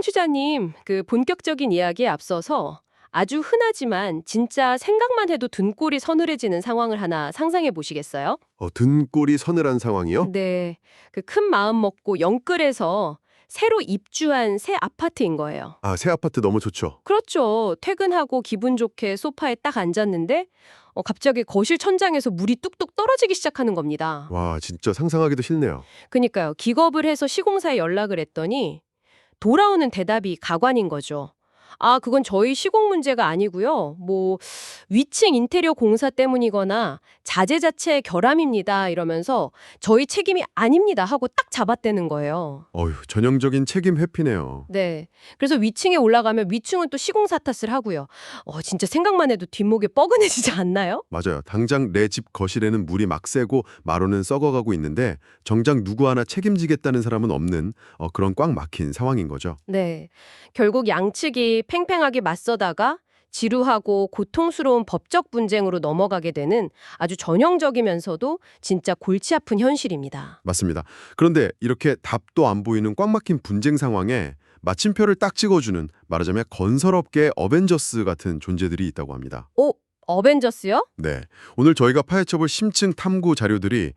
청취자님, 본격적인 이야기에 앞서서 아주 흔하지만 진짜 생각만 해도 등골이 서늘해지는 상황을 하나 상상해 보시겠어요? 등골이 서늘한 상황이요? 네, 큰 마음 먹고 영끌에서 새로 입주한 새 아파트인 거예요. 아, 새 아파트 너무 좋죠. 그렇죠. 퇴근하고 기분 좋게 소파에 딱 앉았는데 갑자기 거실 천장에서 물이 뚝뚝 떨어지기 시작하는 겁니다. 와, 진짜 상상하기도 싫네요. 그니까요. 기겁을 해서 시공사에 연락을 했더니 돌아오는 대답이 가관인 거죠. 아, 그건 저희 시공 문제가 아니고요. 위층 인테리어 공사 때문이거나 자재 자체의 결함입니다. 이러면서 저희 책임이 아닙니다. 하고 딱 잡아떼는 거예요. 어휴, 전형적인 책임 회피네요. 네. 그래서 위층에 올라가면 위층은 또 시공사 탓을 하고요. 진짜 생각만 해도 뒷목이 뻐근해지지 않나요? 맞아요. 당장 내 집 거실에는 물이 막 새고 마루는 썩어가고 있는데 정작 누구 하나 책임지겠다는 사람은 없는 그런 꽉 막힌 상황인 거죠. 네. 결국 양측이 팽팽하게 맞서다가 지루하고 고통스러운 법적 분쟁으로 넘어가게 되는 아주 전형적이면서도 진짜 골치 아픈 현실입니다. 맞습니다. 그런데 이렇게 답도 안 보이는 꽉 막힌 분쟁 상황에 마침표를 딱 찍어주는 말하자면 건설업계의 어벤져스 같은 존재들이 있다고 합니다. 오, 어벤져스요? 네, 오늘 저희가 파헤쳐볼 심층 탐구 자료들이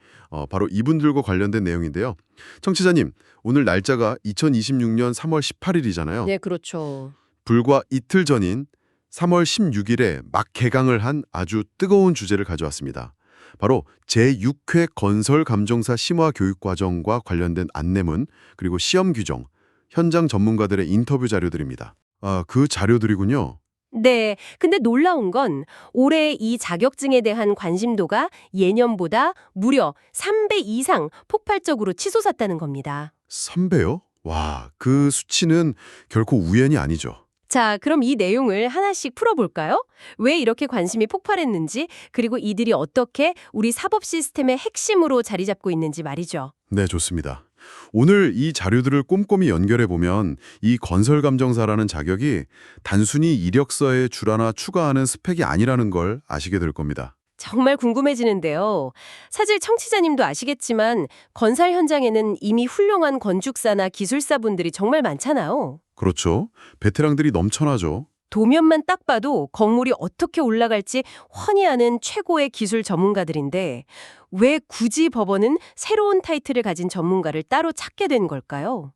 바로 이분들과 관련된 내용인데요. 청취자님, 오늘 날짜가 2026년 3월 18일이잖아요. 네, 그렇죠. 불과 이틀 전인 3월 16일에 막 개강을 한 아주 뜨거운 주제를 가져왔습니다. 바로 제6회 건설감정사 심화교육과정과 관련된 안내문, 그리고 시험 규정, 현장 전문가들의 인터뷰 자료들입니다. 아, 그 자료들이군요. 네, 근데 놀라운 건 올해 이 자격증에 대한 관심도가 예년보다 무려 3배 이상 폭발적으로 치솟았다는 겁니다. 3배요? 와, 그 수치는 결코 우연이 아니죠. 자, 그럼 이 내용을 하나씩 풀어볼까요? 왜 이렇게 관심이 폭발했는지, 그리고 이들이 어떻게 우리 사법 시스템의 핵심으로 자리 잡고 있는지 말이죠. 네, 좋습니다. 오늘 이 자료들을 꼼꼼히 연결해보면 이 건설감정사라는 자격이 단순히 이력서에 줄 하나 추가하는 스펙이 아니라는 걸 아시게 될 겁니다. 정말 궁금해지는데요. 사실 청취자님도 아시겠지만 건설 현장에는 이미 훌륭한 건축사나 기술사분들이 정말 많잖아요. 그렇죠. 베테랑들이 넘쳐나죠. 도면만 딱 봐도 건물이 어떻게 올라갈지 훤히 아는 최고의 기술 전문가들인데 왜 굳이 법원은 새로운 타이틀을 가진 전문가를 따로 찾게 된 걸까요?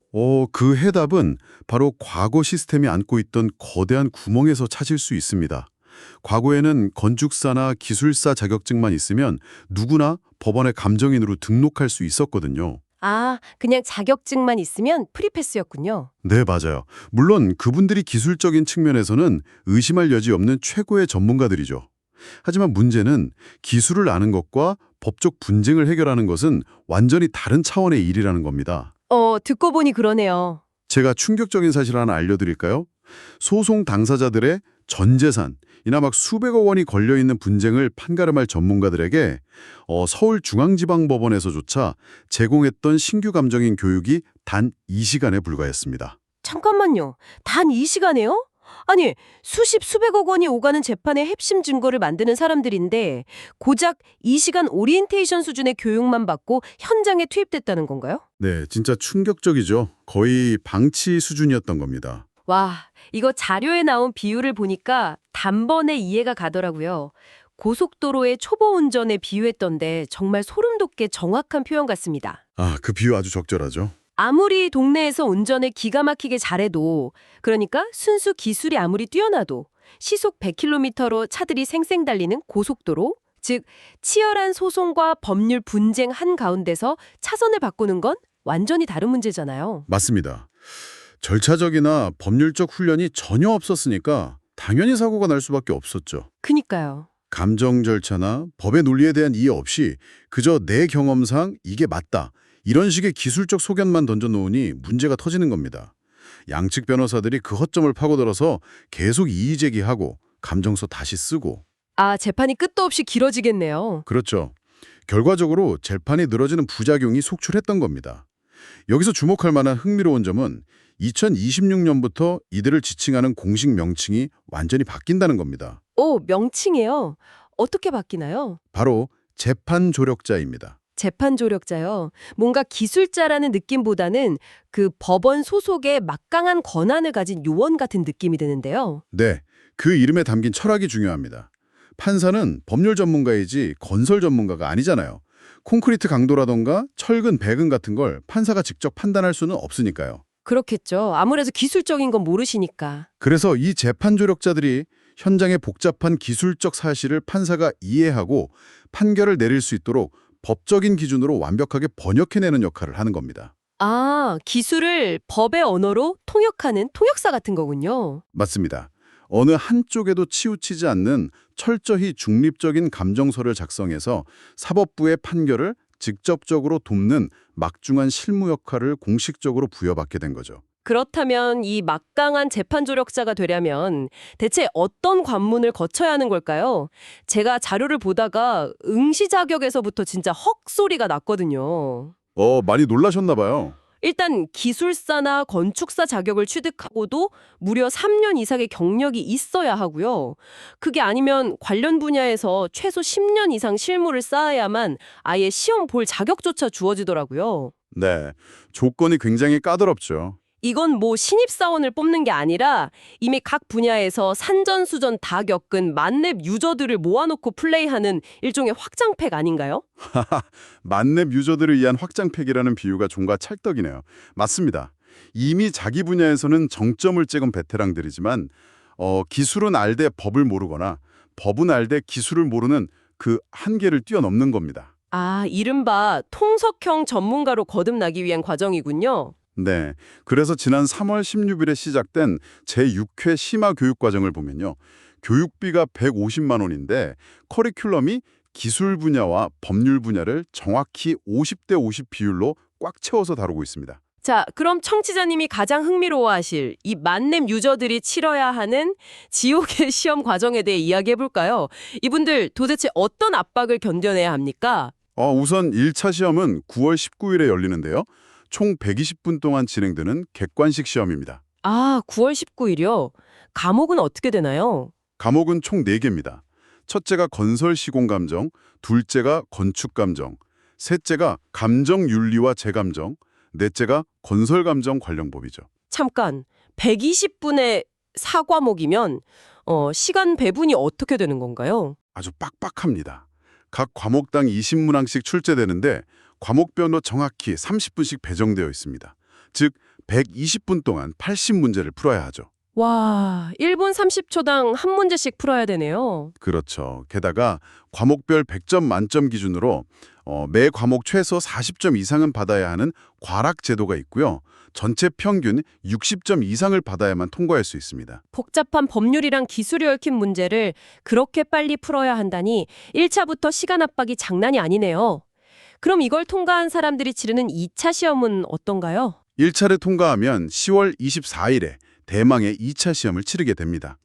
그 해답은 바로 과거 시스템이 안고 있던 거대한 구멍에서 찾을 수 있습니다. 과거에는 건축사나 기술사 자격증만 있으면 누구나 법원의 감정인으로 등록할 수 있었거든요. 아, 그냥 자격증만 있으면 프리패스였군요. 네, 맞아요. 물론 그분들이 기술적인 측면에서는 의심할 여지 없는 최고의 전문가들이죠. 하지만 문제는 기술을 아는 것과 법적 분쟁을 해결하는 것은 완전히 다른 차원의 일이라는 겁니다. 듣고 보니 그러네요. 제가 충격적인 사실 하나 알려드릴까요? 소송 당사자들의 전 재산이나 막 수백억 원이 걸려있는 분쟁을 판가름할 전문가들에게 서울중앙지방법원에서조차 제공했던 신규 감정인 교육이 단 2시간에 불과했습니다. 잠깐만요. 단 이 시간에요? 아니, 수백억 원이 오가는 재판의 핵심 증거를 만드는 사람들인데 고작 2시간 오리엔테이션 수준의 교육만 받고 현장에 투입됐다는 건가요? 네, 진짜 충격적이죠. 거의 방치 수준이었던 겁니다. 와, 이거 자료에 나온 비율을 보니까 단번에 이해가 가더라고요. 고속도로의 초보 운전에 비유했던데 정말 소름 돋게 정확한 표현 같습니다. 아, 그 비유 아주 적절하죠. 아무리 동네에서 운전을 기가 막히게 잘해도, 그러니까 순수 기술이 아무리 뛰어나도 시속 100km로 차들이 쌩쌩 달리는 고속도로, 즉 치열한 소송과 법률 분쟁 한가운데서 차선을 바꾸는 건 완전히 다른 문제잖아요. 맞습니다. 절차적이나 법률적 훈련이 전혀 없었으니까 당연히 사고가 날 수밖에 없었죠. 그니까요. 감정 절차나 법의 논리에 대한 이해 없이 그저 내 경험상 이게 맞다. 이런 식의 기술적 소견만 던져놓으니 문제가 터지는 겁니다. 양측 변호사들이 그 허점을 파고들어서 계속 이의 제기하고 감정서 다시 쓰고. 아, 재판이 끝도 없이 길어지겠네요. 그렇죠. 결과적으로 재판이 늘어지는 부작용이 속출했던 겁니다. 여기서 주목할 만한 흥미로운 점은 2026년부터 이들을 지칭하는 공식 명칭이 완전히 바뀐다는 겁니다. 오, 명칭이에요. 어떻게 바뀌나요? 바로 재판 조력자입니다. 재판 조력자요. 뭔가 기술자라는 느낌보다는 그 법원 소속의 막강한 권한을 가진 요원 같은 느낌이 드는데요. 네, 그 이름에 담긴 철학이 중요합니다. 판사는 법률 전문가이지 건설 전문가가 아니잖아요. 콘크리트 강도라던가 철근, 배근 같은 걸 판사가 직접 판단할 수는 없으니까요. 그렇겠죠. 아무래도 기술적인 건 모르시니까. 그래서 이 재판 조력자들이 현장의 복잡한 기술적 사실을 판사가 이해하고 판결을 내릴 수 있도록 법적인 기준으로 완벽하게 번역해내는 역할을 하는 겁니다. 아, 기술을 법의 언어로 통역하는 통역사 같은 거군요. 맞습니다. 어느 한쪽에도 치우치지 않는 철저히 중립적인 감정서를 작성해서 사법부의 판결을 직접적으로 돕는 막중한 실무 역할을 공식적으로 부여받게 된 거죠. 그렇다면 이 막강한 재판 조력자가 되려면 대체 어떤 관문을 거쳐야 하는 걸까요? 제가 자료를 보다가 응시 자격에서부터 진짜 헉 소리가 났거든요. 많이 놀라셨나 봐요. 일단 기술사나 건축사 자격을 취득하고도 무려 3년 이상의 경력이 있어야 하고요. 그게 아니면 관련 분야에서 최소 10년 이상 실무를 쌓아야만 아예 시험 볼 자격조차 주어지더라고요. 네, 조건이 굉장히 까다롭죠. 이건 뭐 신입사원을 뽑는 게 아니라 이미 각 분야에서 산전수전 다 겪은 만렙 유저들을 모아놓고 플레이하는 일종의 확장팩 아닌가요? 만렙 유저들을 위한 확장팩이라는 비유가 좀과 찰떡이네요. 맞습니다. 이미 자기 분야에서는 정점을 찍은 베테랑들이지만 기술은 알되 법을 모르거나 법은 알되 기술을 모르는 그 한계를 뛰어넘는 겁니다. 아, 이른바 통석형 전문가로 거듭나기 위한 과정이군요. 네, 그래서 지난 3월 16일에 시작된 제6회 심화 교육 과정을 보면요. 교육비가 150만 원인데 커리큘럼이 기술 분야와 법률 분야를 정확히 50대 50 비율로 꽉 채워서 다루고 있습니다. 자, 그럼 청취자님이 가장 흥미로워하실 이 만렙 유저들이 치러야 하는 지옥의 시험 과정에 대해 이야기해볼까요? 이분들 도대체 어떤 압박을 견뎌내야 합니까? 우선 1차 시험은 9월 19일에 열리는데요. 총 120분 동안 진행되는 객관식 시험입니다. 아, 9월 19일이요? 과목은 어떻게 되나요? 과목은 총 4개입니다. 첫째가 건설 시공 감정, 둘째가 건축 감정, 셋째가 감정 윤리와 재감정, 넷째가 건설 감정 관련 법이죠. 잠깐, 120분의 4과목이면 시간 배분이 어떻게 되는 건가요? 아주 빡빡합니다. 각 과목당 20문항씩 출제되는데 과목별로 정확히 30분씩 배정되어 있습니다. 즉 120분 동안 80문제를 풀어야 하죠. 와, 1분 30초당 한 문제씩 풀어야 되네요. 그렇죠. 게다가 과목별 100점 만점 기준으로 매 과목 최소 40점 이상은 받아야 하는 과락 제도가 있고요. 전체 평균 60점 이상을 받아야만 통과할 수 있습니다. 복잡한 법률이랑 기술이 얽힌 문제를 그렇게 빨리 풀어야 한다니 1차부터 시간 압박이 장난이 아니네요. 그럼 이걸 통과한 사람들이 치르는 2차 시험은 어떤가요? 1차를 통과하면 10월 24일에 대망의 2차 시험을 치르게 됩니다.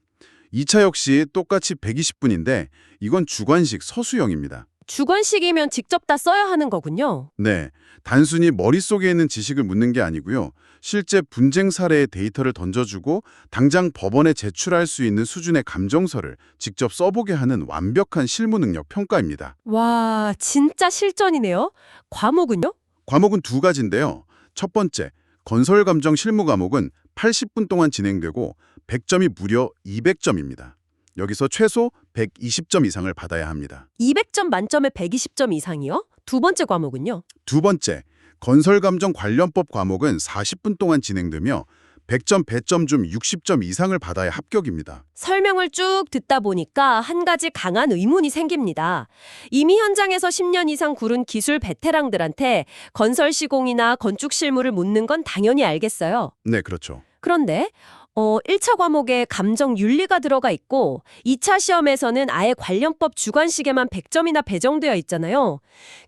2차 역시 똑같이 120분인데 이건 주관식 서술형입니다. 주관식이면 직접 다 써야 하는 거군요. 네, 단순히 머릿속에 있는 지식을 묻는 게 아니고요. 실제 분쟁 사례의 데이터를 던져주고 당장 법원에 제출할 수 있는 수준의 감정서를 직접 써보게 하는 완벽한 실무 능력 평가입니다. 와, 진짜 실전이네요. 과목은요? 과목은 2가지인데요. 첫 번째, 건설 감정 실무 과목은 80분 동안 진행되고 100점이 무려 200점입니다. 여기서 최소 120점 이상을 받아야 합니다. 200점 만점에 120점 이상이요? 두 번째 과목은요? 두 번째, 건설감정 관련법 과목은 40분 동안 진행되며 100점, 100점 중 60점 이상을 받아야 합격입니다. 설명을 쭉 듣다 보니까 한 가지 강한 의문이 생깁니다. 이미 현장에서 10년 이상 구른 기술 베테랑들한테 건설 시공이나 건축 실무를 묻는 건 당연히 알겠어요. 네, 그렇죠. 그런데 1차 과목에 감정 윤리가 들어가 있고 2차 시험에서는 아예 관련법 주관식에만 100점이나 배정되어 있잖아요.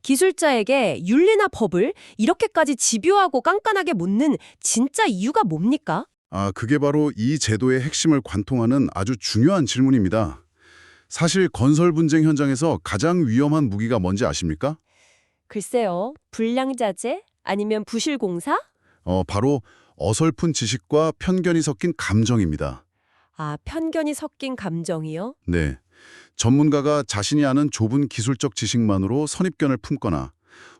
기술자에게 윤리나 법을 이렇게까지 집요하고 깐깐하게 묻는 진짜 이유가 뭡니까? 그게 바로 이 제도의 핵심을 관통하는 아주 중요한 질문입니다. 사실 건설 분쟁 현장에서 가장 위험한 무기가 뭔지 아십니까? 글쎄요. 불량자재? 아니면 부실공사? 바로 어설픈 지식과 편견이 섞인 감정입니다. 아, 편견이 섞인 감정이요? 네. 전문가가 자신이 아는 좁은 기술적 지식만으로 선입견을 품거나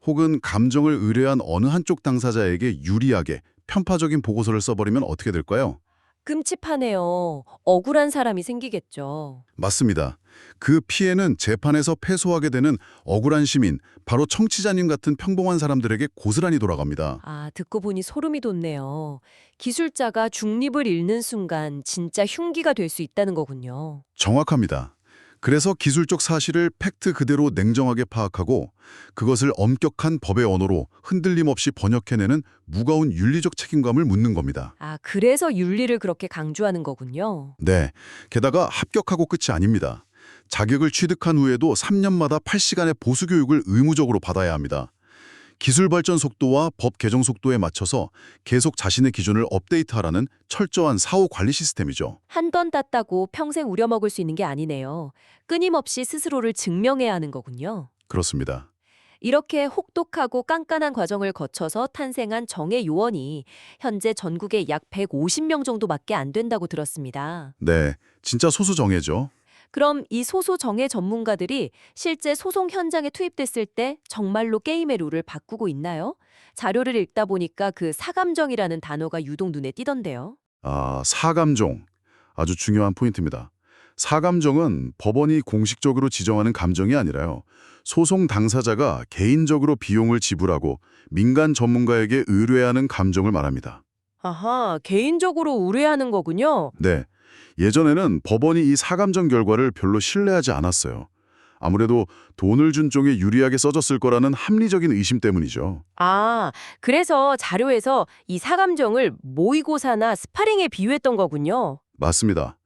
혹은 감정을 의뢰한 어느 한쪽 당사자에게 유리하게 편파적인 보고서를 써버리면 어떻게 될까요? 끔찍하네요. 억울한 사람이 생기겠죠. 맞습니다. 그 피해는 재판에서 패소하게 되는 억울한 시민, 바로 청취자님 같은 평범한 사람들에게 고스란히 돌아갑니다. 아, 듣고 보니 소름이 돋네요. 기술자가 중립을 잃는 순간 진짜 흉기가 될 수 있다는 거군요. 정확합니다. 그래서 기술적 사실을 팩트 그대로 냉정하게 파악하고 그것을 엄격한 법의 언어로 흔들림 없이 번역해내는 무거운 윤리적 책임감을 묻는 겁니다. 아, 그래서 윤리를 그렇게 강조하는 거군요. 네, 게다가 합격하고 끝이 아닙니다. 자격을 취득한 후에도 3년마다 8시간의 보수교육을 의무적으로 받아야 합니다. 기술 발전 속도와 법 개정 속도에 맞춰서 계속 자신의 기준을 업데이트하라는 철저한 사후 관리 시스템이죠. 한 번 땄다고 평생 우려먹을 수 있는 게 아니네요. 끊임없이 스스로를 증명해야 하는 거군요. 그렇습니다. 이렇게 혹독하고 깐깐한 과정을 거쳐서 탄생한 정의 요원이 현재 전국에 약 150명 정도밖에 안 된다고 들었습니다. 네, 진짜 소수 정예죠. 그럼 이 소수 정의 전문가들이 실제 소송 현장에 투입됐을 때 정말로 게임의 룰을 바꾸고 있나요? 자료를 읽다 보니까 그 사감정이라는 단어가 유독 눈에 띄던데요. 사감정. 아주 중요한 포인트입니다. 사감정은 법원이 공식적으로 지정하는 감정이 아니라요. 소송 당사자가 개인적으로 비용을 지불하고 민간 전문가에게 의뢰하는 감정을 말합니다. 아하, 개인적으로 의뢰하는 거군요. 네. 예전에는 법원이 이 사감정 결과를 별로 신뢰하지 않았어요. 아무래도 돈을 준 쪽에 유리하게 써졌을 거라는 합리적인 의심 때문이죠. 아, 그래서 자료에서 이 사감정을 모의고사나 스파링에 비유했던 거군요. 맞습니다.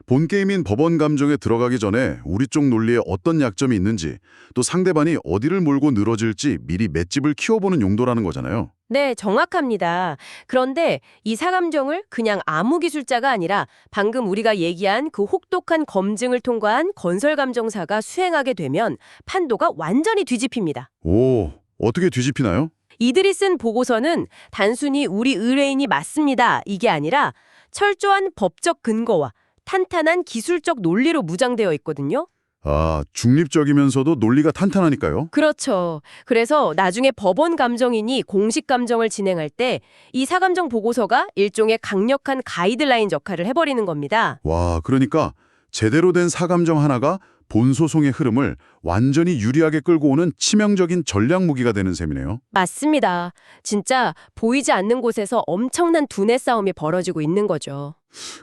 본 게임인 법원 감정에 들어가기 전에 우리 쪽 논리에 어떤 약점이 있는지, 또 상대방이 어디를 몰고 늘어질지 미리 맷집을 키워보는 용도라는 거잖아요. 네, 정확합니다. 그런데 이 사감정을 그냥 아무 기술자가 아니라 방금 우리가 얘기한 그 혹독한 검증을 통과한 건설감정사가 수행하게 되면 판도가 완전히 뒤집힙니다. 오, 어떻게 뒤집히나요? 이들이 쓴 보고서는 단순히 우리 의뢰인이 맞습니다. 이게 아니라 철저한 법적 근거와 탄탄한 기술적 논리로 무장되어 있거든요. 중립적이면서도 논리가 탄탄하니까요. 그렇죠. 그래서 나중에 법원 감정인이 공식 감정을 진행할 때 이 사감정 보고서가 일종의 강력한 가이드라인 역할을 해버리는 겁니다. 와, 그러니까 제대로 된 사감정 하나가 본 소송의 흐름을 완전히 유리하게 끌고 오는 치명적인 전략 무기가 되는 셈이네요. 맞습니다. 진짜 보이지 않는 곳에서 엄청난 두뇌 싸움이 벌어지고 있는 거죠.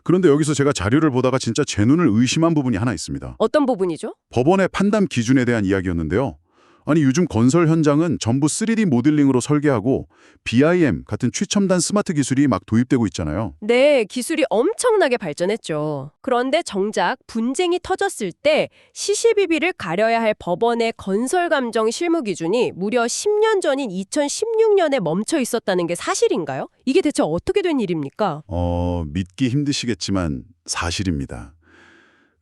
그런데 여기서 제가 자료를 보다가 진짜 제 눈을 의심한 부분이 하나 있습니다. 어떤 부분이죠? 법원의 판단 기준에 대한 이야기였는데요. 아니 요즘 건설 현장은 전부 3D 모델링으로 설계하고 BIM 같은 최첨단 스마트 기술이 막 도입되고 있잖아요. 네, 기술이 엄청나게 발전했죠. 그런데 정작 분쟁이 터졌을 때 시시비비를 가려야 할 법원의 건설감정 실무 기준이 무려 10년 전인 2016년에 멈춰 있었다는 게 사실인가요? 이게 대체 어떻게 된 일입니까? 믿기 힘드시겠지만 사실입니다.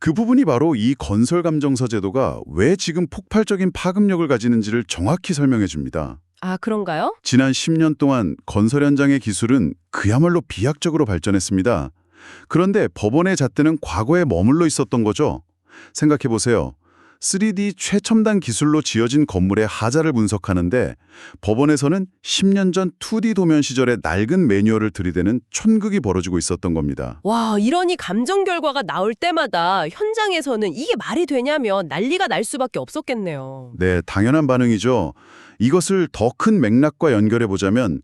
그 부분이 바로 이 건설감정서 제도가 왜 지금 폭발적인 파급력을 가지는지를 정확히 설명해 줍니다. 아, 그런가요? 지난 10년 동안 건설 현장의 기술은 그야말로 비약적으로 발전했습니다. 그런데 법원의 잣대는 과거에 머물러 있었던 거죠. 생각해 보세요. 3D 최첨단 기술로 지어진 건물의 하자를 분석하는데 법원에서는 10년 전 2D 도면 시절의 낡은 매뉴얼을 들이대는 촌극이 벌어지고 있었던 겁니다. 와, 이러니 감정 결과가 나올 때마다 현장에서는 이게 말이 되냐며 난리가 날 수밖에 없었겠네요. 네, 당연한 반응이죠. 이것을 더 큰 맥락과 연결해 보자면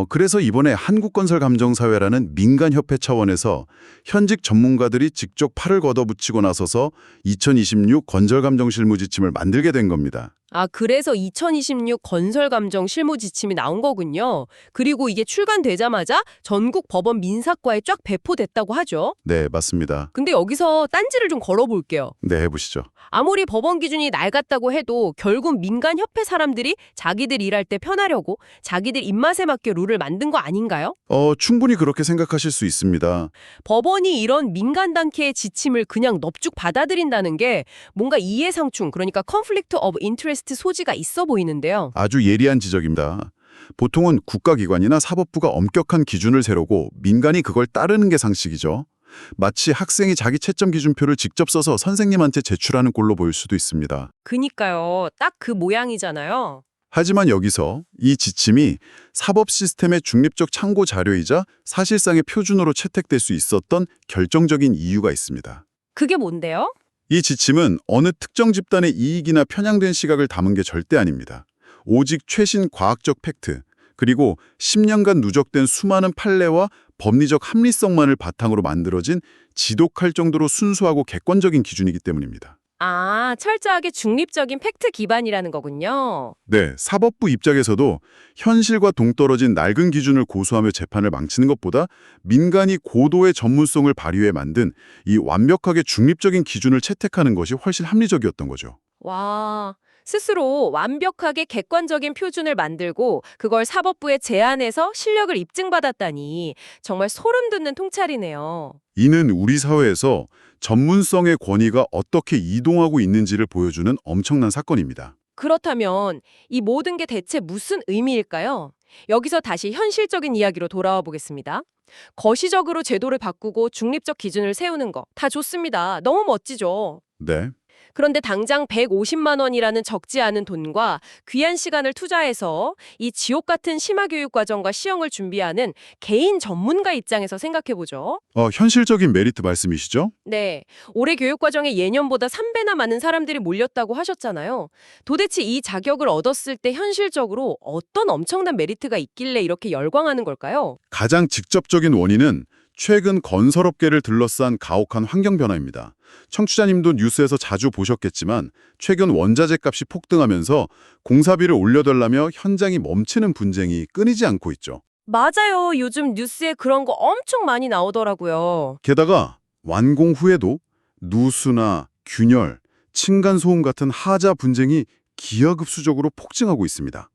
그래서 이번에 한국건설감정사회라는 민간협회 차원에서 현직 전문가들이 직접 팔을 걷어붙이고 나서서 2026 건설감정실무지침을 만들게 된 겁니다. 아, 그래서 2026 건설감정 실무지침이 나온 거군요. 그리고 이게 출간되자마자 전국 법원 민사과에 쫙 배포됐다고 하죠. 네, 맞습니다. 근데 여기서 딴지를 좀 걸어볼게요. 네, 해보시죠. 아무리 법원 기준이 낡았다고 해도 결국 민간협회 사람들이 자기들 일할 때 편하려고 자기들 입맛에 맞게 룰을 만든 거 아닌가요? 충분히 그렇게 생각하실 수 있습니다. 법원이 이런 민간단체의 지침을 그냥 넙죽 받아들인다는 게 뭔가 이해상충, 그러니까 conflict of interest 소지가 있어 보이는데요. 아주 예리한 지적입니다. 보통은 국가기관이나 사법부가 엄격한 기준을 세우고 민간이 그걸 따르는 게 상식이죠. 마치 학생이 자기 채점 기준표를 직접 써서 선생님한테 제출하는 꼴로 보일 수도 있습니다. 그니까요. 딱 그 모양이잖아요. 하지만 여기서 이 지침이 사법 시스템의 중립적 참고 자료이자 사실상의 표준으로 채택될 수 있었던 결정적인 이유가 있습니다. 그게 뭔데요? 이 지침은 어느 특정 집단의 이익이나 편향된 시각을 담은 게 절대 아닙니다. 오직 최신 과학적 팩트, 그리고 10년간 누적된 수많은 판례와 법리적 합리성만을 바탕으로 만들어진 지독할 정도로 순수하고 객관적인 기준이기 때문입니다. 아, 철저하게 중립적인 팩트 기반이라는 거군요. 네, 사법부 입장에서도 현실과 동떨어진 낡은 기준을 고수하며 재판을 망치는 것보다 민간이 고도의 전문성을 발휘해 만든 이 완벽하게 중립적인 기준을 채택하는 것이 훨씬 합리적이었던 거죠. 와, 스스로 완벽하게 객관적인 표준을 만들고 그걸 사법부에 제안해서 실력을 입증받았다니 정말 소름 돋는 통찰이네요. 이는 우리 사회에서 전문성의 권위가 어떻게 이동하고 있는지를 보여주는 엄청난 사건입니다. 그렇다면 이 모든 게 대체 무슨 의미일까요? 여기서 다시 현실적인 이야기로 돌아와 보겠습니다. 거시적으로 제도를 바꾸고 중립적 기준을 세우는 거 다 좋습니다. 너무 멋지죠. 네. 그런데 당장 150만 원이라는 적지 않은 돈과 귀한 시간을 투자해서 이 지옥 같은 심화교육 과정과 시험을 준비하는 개인 전문가 입장에서 생각해보죠. 현실적인 메리트 말씀이시죠? 네, 올해 교육 과정에 예년보다 3배나 많은 사람들이 몰렸다고 하셨잖아요. 도대체 이 자격을 얻었을 때 현실적으로 어떤 엄청난 메리트가 있길래 이렇게 열광하는 걸까요? 가장 직접적인 원인은 최근 건설업계를 둘러싼 가혹한 환경 변화입니다. 청취자님도 뉴스에서 자주 보셨겠지만 최근 원자재 값이 폭등하면서 공사비를 올려달라며 현장이 멈추는 분쟁이 끊이지 않고 있죠. 맞아요. 요즘 뉴스에 그런 거 엄청 많이 나오더라고요. 게다가 완공 후에도 누수나 균열, 층간소음 같은 하자 분쟁이 기하급수적으로 폭증하고 있습니다.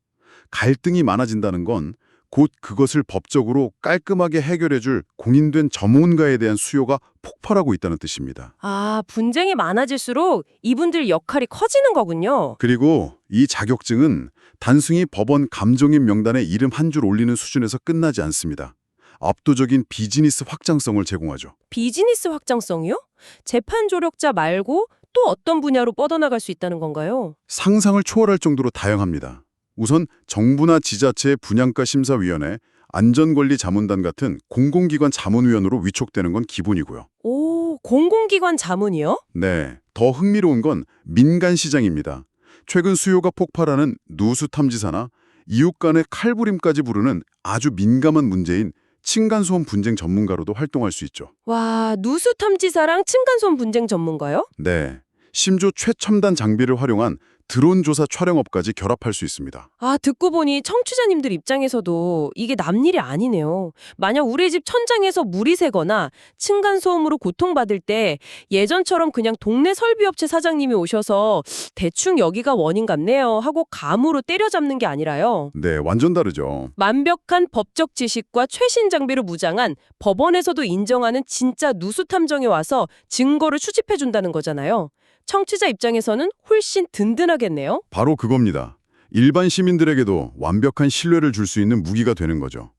갈등이 많아진다는 건 곧 그것을 법적으로 깔끔하게 해결해줄 공인된 전문가에 대한 수요가 폭발하고 있다는 뜻입니다. 아, 분쟁이 많아질수록 이분들 역할이 커지는 거군요. 그리고 이 자격증은 단순히 법원 감정인 명단에 이름 한 줄 올리는 수준에서 끝나지 않습니다. 압도적인 비즈니스 확장성을 제공하죠. 비즈니스 확장성이요? 재판 조력자 말고 또 어떤 분야로 뻗어나갈 수 있다는 건가요? 상상을 초월할 정도로 다양합니다. 우선 정부나 지자체의 분양가 심사위원회, 안전관리자문단 같은 공공기관 자문위원으로 위촉되는 건 기본이고요. 오, 공공기관 자문이요? 네, 더 흥미로운 건 민간 시장입니다. 최근 수요가 폭발하는 누수 탐지사나 이웃 간의 칼부림까지 부르는 아주 민감한 문제인 층간소음 분쟁 전문가로도 활동할 수 있죠. 와, 누수 탐지사랑 층간소음 분쟁 전문가요? 네, 심지어 최첨단 장비를 활용한 드론 조사 촬영업까지 결합할 수 있습니다. 아, 듣고 보니 청취자님들 입장에서도 이게 남일이 아니네요. 만약 우리 집 천장에서 물이 새거나 층간소음으로 고통받을 때 예전처럼 그냥 동네 설비업체 사장님이 오셔서 대충 여기가 원인 같네요 하고 감으로 때려잡는 게 아니라요. 네, 완전 다르죠. 완벽한 법적 지식과 최신 장비로 무장한 법원에서도 인정하는 진짜 누수 탐정에 와서 증거를 수집해준다는 거잖아요. 청취자 입장에서는 훨씬 든든하겠네요. 바로 그겁니다. 일반 시민들에게도 완벽한 신뢰를 줄 수 있는 무기가 되는 거죠.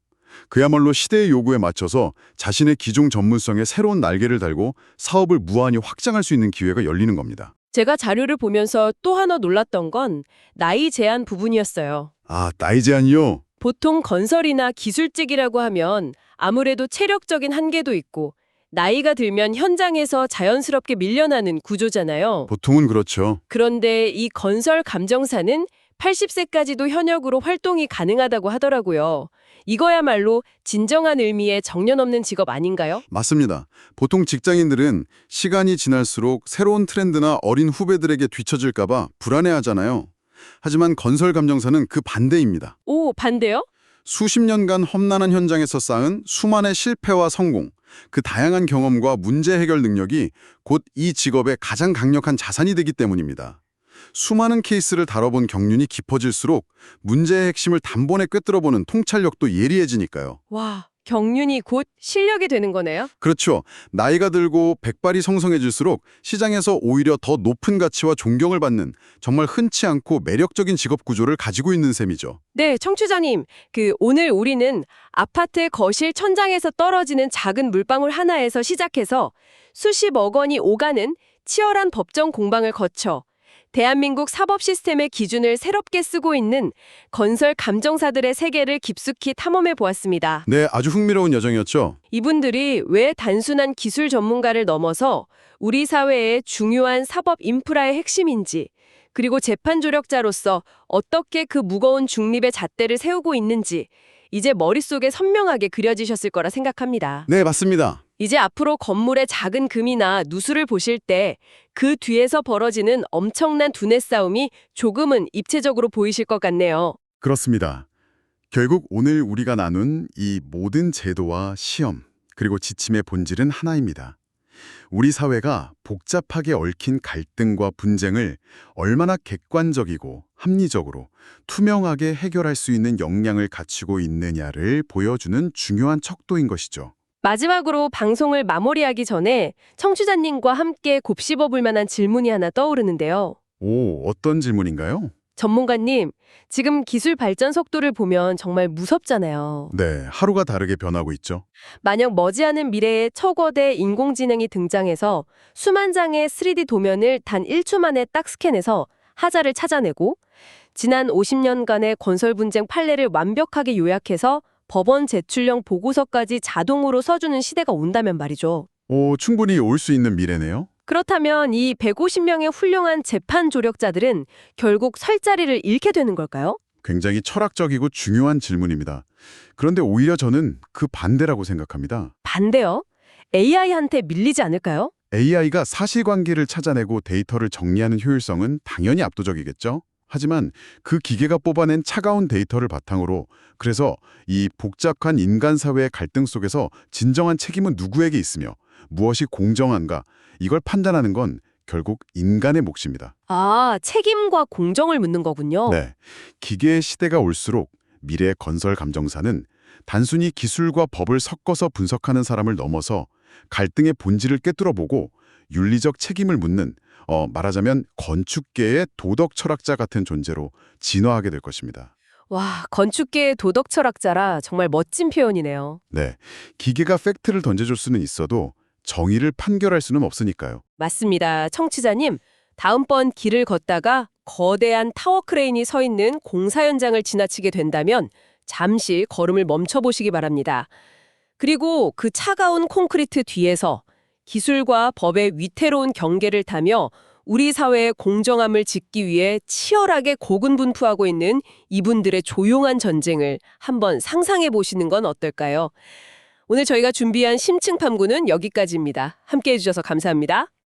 그야말로 시대의 요구에 맞춰서 자신의 기존 전문성에 새로운 날개를 달고 사업을 무한히 확장할 수 있는 기회가 열리는 겁니다. 제가 자료를 보면서 또 하나 놀랐던 건 나이 제한 부분이었어요. 아, 나이 제한이요? 보통 건설이나 기술직이라고 하면 아무래도 체력적인 한계도 있고 나이가 들면 현장에서 자연스럽게 밀려나는 구조잖아요. 보통은 그렇죠. 그런데 이 건설 감정사는 80세까지도 현역으로 활동이 가능하다고 하더라고요. 이거야말로 진정한 의미의 정년 없는 직업 아닌가요? 맞습니다. 보통 직장인들은 시간이 지날수록 새로운 트렌드나 어린 후배들에게 뒤처질까 봐 불안해하잖아요. 하지만 건설 감정사는 그 반대입니다. 오, 반대요? 수십 년간 험난한 현장에서 쌓은 수많은 실패와 성공, 그 다양한 경험과 문제 해결 능력이 곧 이 직업의 가장 강력한 자산이 되기 때문입니다. 수많은 케이스를 다뤄본 경륜이 깊어질수록 문제의 핵심을 단번에 꿰뚫어보는 통찰력도 예리해지니까요. 와, 경륜이 곧 실력이 되는 거네요. 그렇죠. 나이가 들고 백발이 성성해질수록 시장에서 오히려 더 높은 가치와 존경을 받는 정말 흔치 않고 매력적인 직업 구조를 가지고 있는 셈이죠. 네, 청취자님. 오늘 우리는 아파트 거실 천장에서 떨어지는 작은 물방울 하나에서 시작해서 수십억 원이 오가는 치열한 법정 공방을 거쳐 대한민국 사법 시스템의 기준을 새롭게 쓰고 있는 건설 감정사들의 세계를 깊숙이 탐험해 보았습니다. 네, 아주 흥미로운 여정이었죠. 이분들이 왜 단순한 기술 전문가를 넘어서 우리 사회의 중요한 사법 인프라의 핵심인지, 그리고 재판 조력자로서 어떻게 그 무거운 중립의 잣대를 세우고 있는지 이제 머릿속에 선명하게 그려지셨을 거라 생각합니다. 네, 맞습니다. 이제 앞으로 건물의 작은 금이나 누수를 보실 때 그 뒤에서 벌어지는 엄청난 두뇌 싸움이 조금은 입체적으로 보이실 것 같네요. 그렇습니다. 결국 오늘 우리가 나눈 이 모든 제도와 시험, 그리고 지침의 본질은 하나입니다. 우리 사회가 복잡하게 얽힌 갈등과 분쟁을 얼마나 객관적이고 합리적으로 투명하게 해결할 수 있는 역량을 갖추고 있느냐를 보여주는 중요한 척도인 것이죠. 마지막으로 방송을 마무리하기 전에 청취자님과 함께 곱씹어 볼 만한 질문이 하나 떠오르는데요. 오, 어떤 질문인가요? 전문가님, 지금 기술 발전 속도를 보면 정말 무섭잖아요. 네, 하루가 다르게 변하고 있죠. 만약 머지않은 미래에 초거대 인공지능이 등장해서 수만 장의 3D 도면을 단 1초 만에 딱 스캔해서 하자를 찾아내고 지난 50년간의 건설 분쟁 판례를 완벽하게 요약해서 법원 제출형 보고서까지 자동으로 써주는 시대가 온다면 말이죠. 오, 충분히 올 수 있는 미래네요. 그렇다면 이 150명의 훌륭한 재판 조력자들은 결국 설 자리를 잃게 되는 걸까요? 굉장히 철학적이고 중요한 질문입니다. 그런데 오히려 저는 그 반대라고 생각합니다. 반대요? AI한테 밀리지 않을까요? AI가 사실관계를 찾아내고 데이터를 정리하는 효율성은 당연히 압도적이겠죠? 하지만 그 기계가 뽑아낸 차가운 데이터를 바탕으로 그래서 이 복잡한 인간 사회의 갈등 속에서 진정한 책임은 누구에게 있으며 무엇이 공정한가 이걸 판단하는 건 결국 인간의 몫입니다. 아, 책임과 공정을 묻는 거군요. 네, 기계의 시대가 올수록 미래의 건설 감정사는 단순히 기술과 법을 섞어서 분석하는 사람을 넘어서 갈등의 본질을 꿰뚫어보고 윤리적 책임을 묻는 말하자면 건축계의 도덕 철학자 같은 존재로 진화하게 될 것입니다. 와, 건축계의 도덕 철학자라 정말 멋진 표현이네요. 네, 기계가 팩트를 던져줄 수는 있어도 정의를 판결할 수는 없으니까요. 맞습니다. 청취자님, 다음번 길을 걷다가 거대한 타워 크레인이 서 있는 공사 현장을 지나치게 된다면 잠시 걸음을 멈춰보시기 바랍니다. 그리고 그 차가운 콘크리트 뒤에서 기술과 법의 위태로운 경계를 타며 우리 사회의 공정함을 짓기 위해 치열하게 고군분투하고 있는 이분들의 조용한 전쟁을 한번 상상해 보시는 건 어떨까요? 오늘 저희가 준비한 심층 탐구는 여기까지입니다. 함께해 주셔서 감사합니다.